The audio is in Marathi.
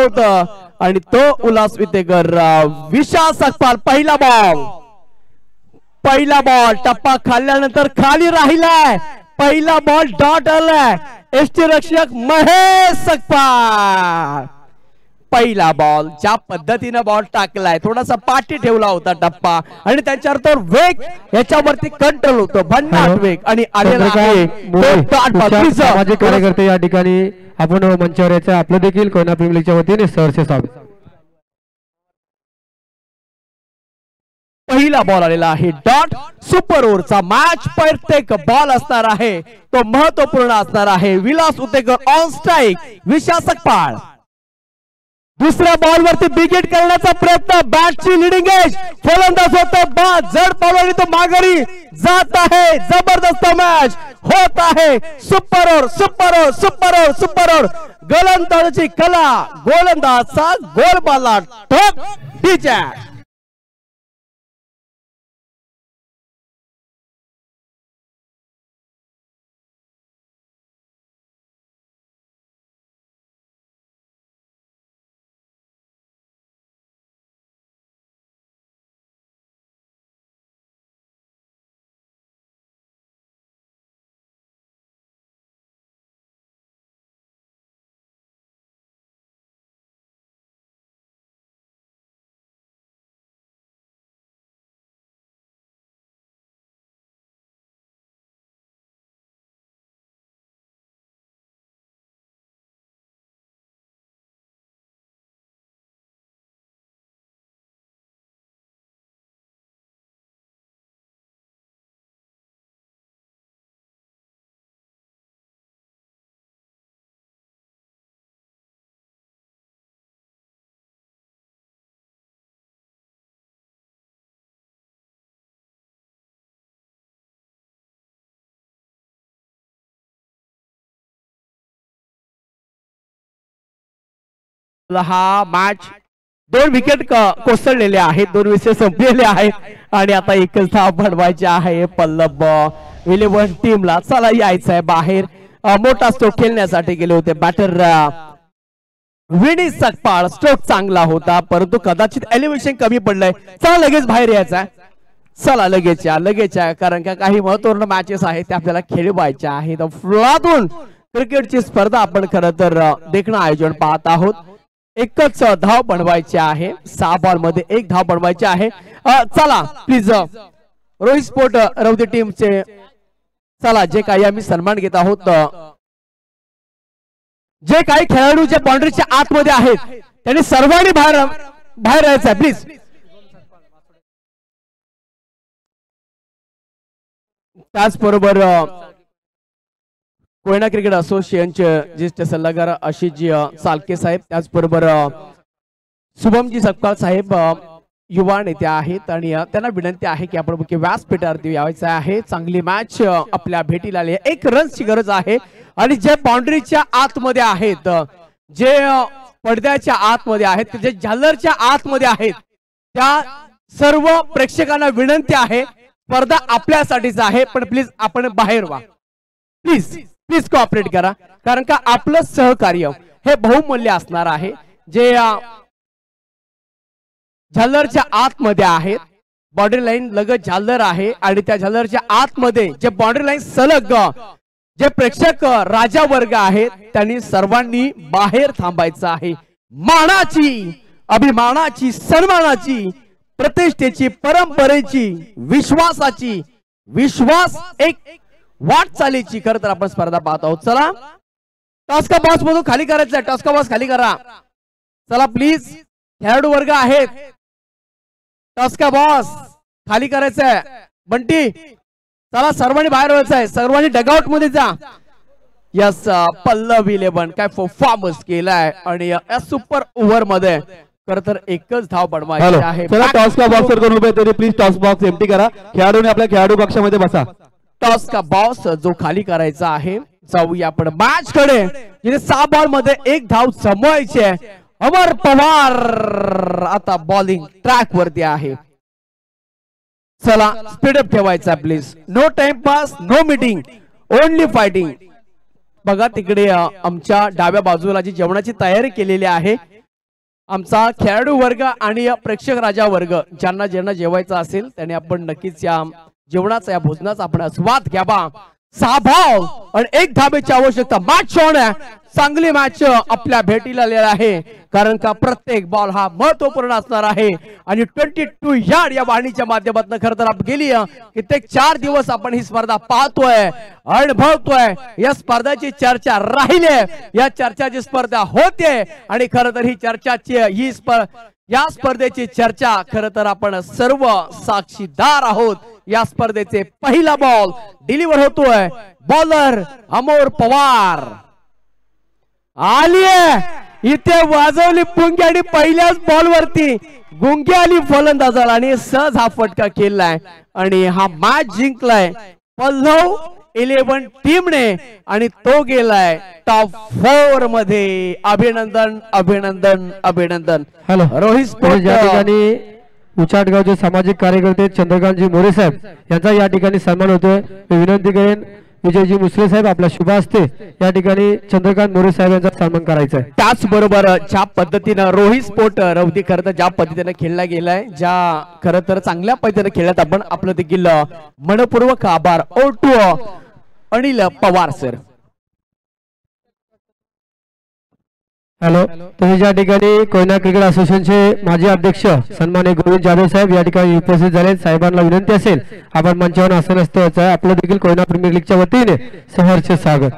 होतं आणि तो उल्हास वितेकर विशाल सकपाल पहिला बॉल टप्पा खाल्ल्यानंतर खाली राहिलाय पहिला बॉल डॉट आलाय एसटी रक्षक महेश सकपाल पहिला बॉल ज्या पद्धतीने बॉल टाकलाय थोडासा पाठी ठेवला होता टप्पा आणि त्याच्यावर तो वेग याच्यावरती कंट्रोल होतो भन्नाट वेग आणि आलेला आहे सामाजिक कार्यकर्ते या ठिकाणी आपण मंचावर यायचं आपलं देखील कोयना प्रीमियर लीगच्या वतीने सहर्ष स्वागत पहिला बॉल आलेला आहे डॉट सुपर ओव्हरचा मॅच प्रत्येक बॉल असणार आहे तो महत्वपूर्ण असणार आहे विलास उतेकर ऑन स्ट्राइक विशाल सकपाळ दुसऱ्या बॉल वरती विकेट करण्याचा प्रयत्न बॅटची लिडिंग एज फलंदाज होतो बाद जड पावलाने तो माघारी जात आहे जबरदस्त मॅच होत आहे सुपर ओव्हर गोलंदाजाची कला गोलंदाजचा गोल बाला ठोक डीजे हा मॅच 2 विकेट कोसळलेले आहेत 2 विषय संपलेले आहेत आणि आता एकच धाव बनवायची आहे पल्लव 11 टीमला चला यायचं आहे बाहेर मोठा स्ट्रोक खेळण्यासाठी गेले होते बॅटर विनीत सकपाळ स्ट्रोक चांगला होता परंतु कदाचित एलिव्हेशन कमी पडलंय चला लगेच बाहेर यायचं चला लगेच या कारण का काही महत्त्वपूर्ण मॅचेस आहेत ते आपल्याला खेळवायच्या आहेत फुलातून क्रिकेटची स्पर्धा आपण खरं तर देखणं आयोजन पाहत आहोत एकच धाव बनवायची आहे 6 बॉल मध्ये 1 धाव बनवायची आहे चला प्लीज रोहित स्पोर्ट रौदी टीमचे चला जे काही आम्ही सन्मान घेत आहोत जे काही खेळाडू जे बाउंड्रीच्या आतमध्ये आहेत त्यांनी सर्वांनी बाहेर यायचं आहे प्लीज त्याचबरोबर कोयना क्रिकेट असोसिएशनचे ज्येष्ठ सल्लागार आशिषजी सालके साहेब त्याचबरोबर शुभमजी सकपाळ साहेब युवा नेते आहेत आणि त्यांना विनंती आहे की आपण मुख्य व्यासपीठावरती यायचं आहे चांगली मॅच आपल्या भेटीला आली आहे 1 रनची गरज आहे आणि जे बाउंड्रीच्या आतमध्ये आहेत जे पडद्याच्या आतमध्ये आहेत जे झालरच्या आतमध्ये आहेत त्या सर्व प्रेक्षकांना विनंती आहे स्पर्धा आपल्यासाठीच आहे पण प्लीज आपण बाहेर व्हा प्लीज कोऑपरेट करा कारण का आपलं सहकार्य हे बहुमूल्य असणार आहे जे झालरच्या आतमध्ये आहेत बाउंड्री लाईन लगत झालर आहे आणि त्या झालरच्या आतमध्ये जे बाउंड्री लाईन सलग जे प्रेक्षक राजा वर्ग आहेत त्यांनी सर्वांनी बाहेर थांबायचं आहे मानाची अभिमानाची सन्मानाची प्रतिष्ठेची परंपरेची विश्वासाची विश्वास एक वाटचालीची खरं तर आपण स्पर्धा पाहत आहोत चला टॉस्का बॉक्स मधून खाली करायचं आहे टॉस्का बॉक्स खाली करा चला प्लीज खेळाडू वर्ग आहेत टॉस्का बॉक्स खाली करायचं आहे बंटी चला सर्वांनी बाहेर व्हायचं आहे सर्वांनी डगआउट मध्ये जा यस पल्लव 11 काय परफॉर्मन्स केलाय आणि या सुपर ओव्हर मध्ये खरं तर एकच धाव बनवायची आहे चला टॉस्का बॉक्स करून उभे तरी प्लीज टॉस बॉक्स एम्प्टी करा खेळाडूने आपल्या खेळाडू कक्षामध्ये बसा टॉस का बॉस जो खाली करायचा आहे जाऊया आपण मॅच कडे जिथे 6 बॉल मध्ये 1 धाव जमवायची आहे अमर पवार आता बॉलिंग ट्रॅक वरती आहे चला स्पीडअप ठेवायचा please no time pass no meeting only fighting बघा तिकडे आमच्या डाव्या बाजूला जी जेवणाची तयारी केलेली आहे आमचा खेळाडू वर्ग आणि प्रेक्षक राजा वर्ग ज्यांना ज्यांना जेवायचं असेल त्यांनी आपण नक्कीच या जेवणाचा या भोजनाचा आपण आस्वाद घ्यावा. 6 धाव आणि 1 धाब्याची आवश्यकता. मॅच ऑन आहे. चांगली मॅच आपल्या भेटीला आलेला आहे कारण का प्रत्येक बॉल हा महत्वपूर्ण असणार आहे आणि 22 यार्ड या वाहिनीच्या माध्यमातून खरं तर आपण गेली कित्येक 4 दिवस आपण ही स्पर्धा पाहतोय अनुभवतोय. या स्पर्धेची चर्चा राहिली या चर्चाची स्पर्धा होते आणि खरं तर ही चर्चाची या स्पर्धेची चर्चा खरं तर आपण सर्व साक्षीदार आहोत. या स्पर्धेचे पहिला बॉल डिलिव्हर होतोय. बॉलर अमोर पवार आली इथे वाजवली पुंगी आणि पहिल्याच बॉल वरती गुंगी आली फलंदाजाला आणि सहज हा फटका केलाय आणि हा मॅच जिंकलाय पल्लव 11 टीमने आणि तो गेलाय टॉप 4 मध्ये. अभिनंदन अभिनंदन अभिनंदन. हॅलो रोहित स्पोर्ट या ठिकाणी उचाटगावचे सामाजिक कार्यकर्ते चंद्रकांतजी मोरे साहेब यांचा या ठिकाणी सन्मान होतोय. मी विनंती करेन विजयजी मुसले साहेब आपल्या शुभ हस्ते या ठिकाणी चंद्रकांत मोरे साहेब यांचा सन्मान करायचा आहे. त्याचबरोबर ज्या पद्धतीनं रोहित स्पोर्ट रवदी खरं तर ज्या पद्धतीने खेळला गेलाय ज्या खरं तर चांगल्या पद्धतीने खेळत आपण आपलं देखील मनपूर्वक आभार. ओटू अनिल पवार सर. हॅलो तुम्ही ज्या ठिकाणी कोयना क्रिकेट असोसिएशनचे माजी अध्यक्ष सन्माननीय गोविंद जाधव साहेब या ठिकाणी उपस्थित झाले. साहेबांना विनंती असेल आपण मंचावर आसन असतो आपलं देखील कोयना प्रीमियर लीगच्या वतीने सहर्ष स्वागत.